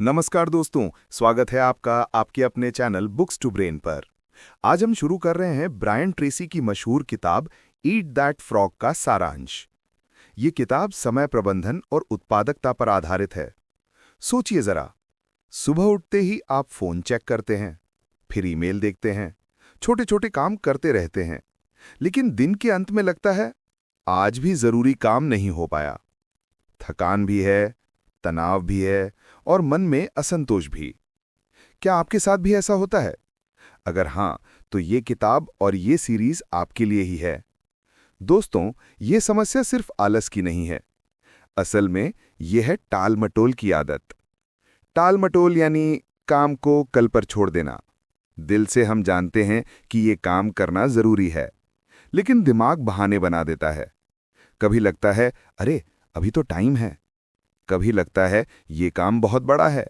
नमस्कार दोस्तों, स्वागत है आपका आपके अपने चैनल बुक्स टू ब्रेन पर। आज हम शुरू कर रहे हैं ब्रायन ट्रेसी की मशहूर किताब ईट दैट फ्रॉग का सारांश। ये किताब समय प्रबंधन और उत्पादकता पर आधारित है। सोचिए जरा, सुबह उठते ही आप फोन चेक करते हैं, फिर ईमेल देखते हैं, छोटे छोटे काम करते रहते हैं, लेकिन दिन के अंत में लगता है आज भी जरूरी काम नहीं हो पाया। थकान भी है, तनाव भी है और मन में असंतोष भी। क्या आपके साथ भी ऐसा होता है? अगर हाँ, तो ये किताब और ये सीरीज आपके लिए ही है। दोस्तों, ये समस्या सिर्फ आलस की नहीं है। असल में यह है टाल-मटोल की आदत। टाल-मटोल यानी काम को कल पर छोड़ देना। दिल से हम जानते हैं कि ये काम करना जरूरी है, लेकिन दिमाग बहाने बना देता है। कभी लगता है अरे अभी तो टाइम है, कभी लगता है ये काम बहुत बड़ा है,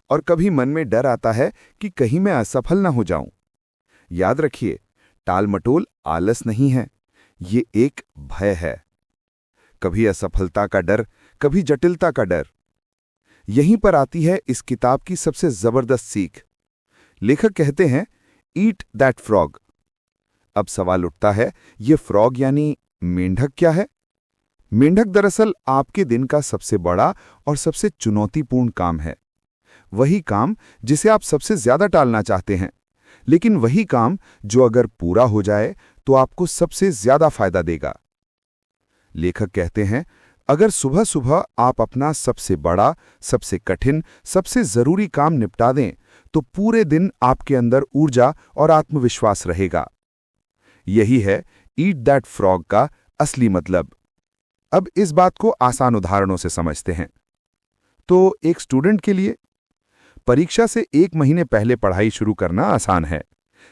और कभी मन में डर आता है कि कहीं मैं असफल ना हो जाऊं। याद रखिए, टाल-मटोल आलस नहीं है, ये एक भय है। कभी असफलता का डर, कभी जटिलता का डर। यहीं पर आती है इस किताब की सबसे जबरदस्त सीख। लेखक कहते हैं ईट दैट फ्रॉग। अब सवाल उठता है, ये फ्रॉग यानी मेंढक क्या है? मेंढक दरअसल आपके दिन का सबसे बड़ा और सबसे चुनौतीपूर्ण काम है। वही काम जिसे आप सबसे ज्यादा टालना चाहते हैं, लेकिन वही काम जो अगर पूरा हो जाए तो आपको सबसे ज्यादा फायदा देगा। लेखक कहते हैं, अगर सुबह सुबह आप अपना सबसे बड़ा, सबसे कठिन, सबसे जरूरी काम निपटा दें, तो पूरे दिन आपके अंदर ऊर्जा और आत्मविश्वास रहेगा। यही है ईट दैट फ्रॉग का असली मतलब। अब इस बात को आसान उदाहरणों से समझते हैं। तो एक स्टूडेंट के लिए परीक्षा से 1 महीने पहले पढ़ाई शुरू करना आसान है,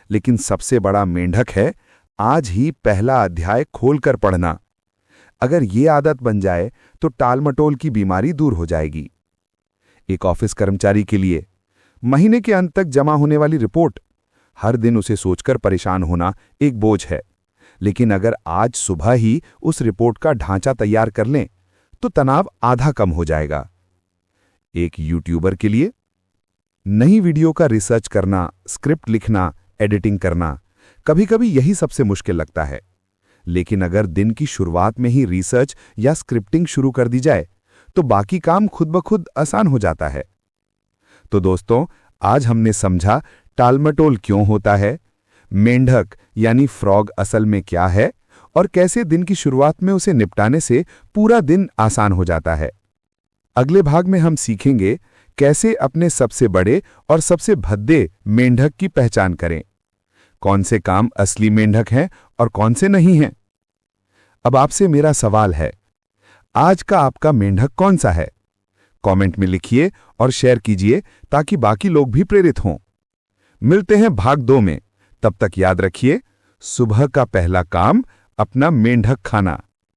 लेकिन सबसे बड़ा मेंढक है आज ही पहला अध्याय खोलकर पढ़ना। अगर ये आदत बन जाए तो टालमटोल की बीमारी दूर हो जाएगी। एक ऑफिस कर्मचारी के लिए महीने के अंत तक जमा होने वाली रिपोर्ट, हर दिन उसे सोचकर परेशान होना एक बोझ है, लेकिन अगर आज सुबह ही उस रिपोर्ट का ढांचा तैयार कर लें तो तनाव आधा कम हो जाएगा। एक यूट्यूबर के लिए नई वीडियो का रिसर्च करना, स्क्रिप्ट लिखना, एडिटिंग करना, कभी-कभी यही सबसे मुश्किल लगता है। लेकिन अगर दिन की शुरुआत में ही रिसर्च या स्क्रिप्टिंग शुरू कर दी जाए तो बाकी काम खुद ब खुद आसान हो जाता है। तो दोस्तों, आज हमने समझा टालमटोल क्यों होता है, मेंढक यानी फ्रॉग असल में क्या है, और कैसे दिन की शुरुआत में उसे निपटाने से पूरा दिन आसान हो जाता है। अगले भाग में हम सीखेंगे कैसे अपने सबसे बड़े और सबसे भद्दे मेंढक की पहचान करें, कौन से काम असली मेंढक हैं और कौन से नहीं हैं। अब आपसे मेरा सवाल है, आज का आपका मेंढक कौन सा है? कमेंट में लिखिए और शेयर कीजिए ताकि बाकी लोग भी प्रेरित हों। मिलते हैं भाग 2 में। तब तक याद रखिए, सुबह का पहला काम अपना मेंढक खाना।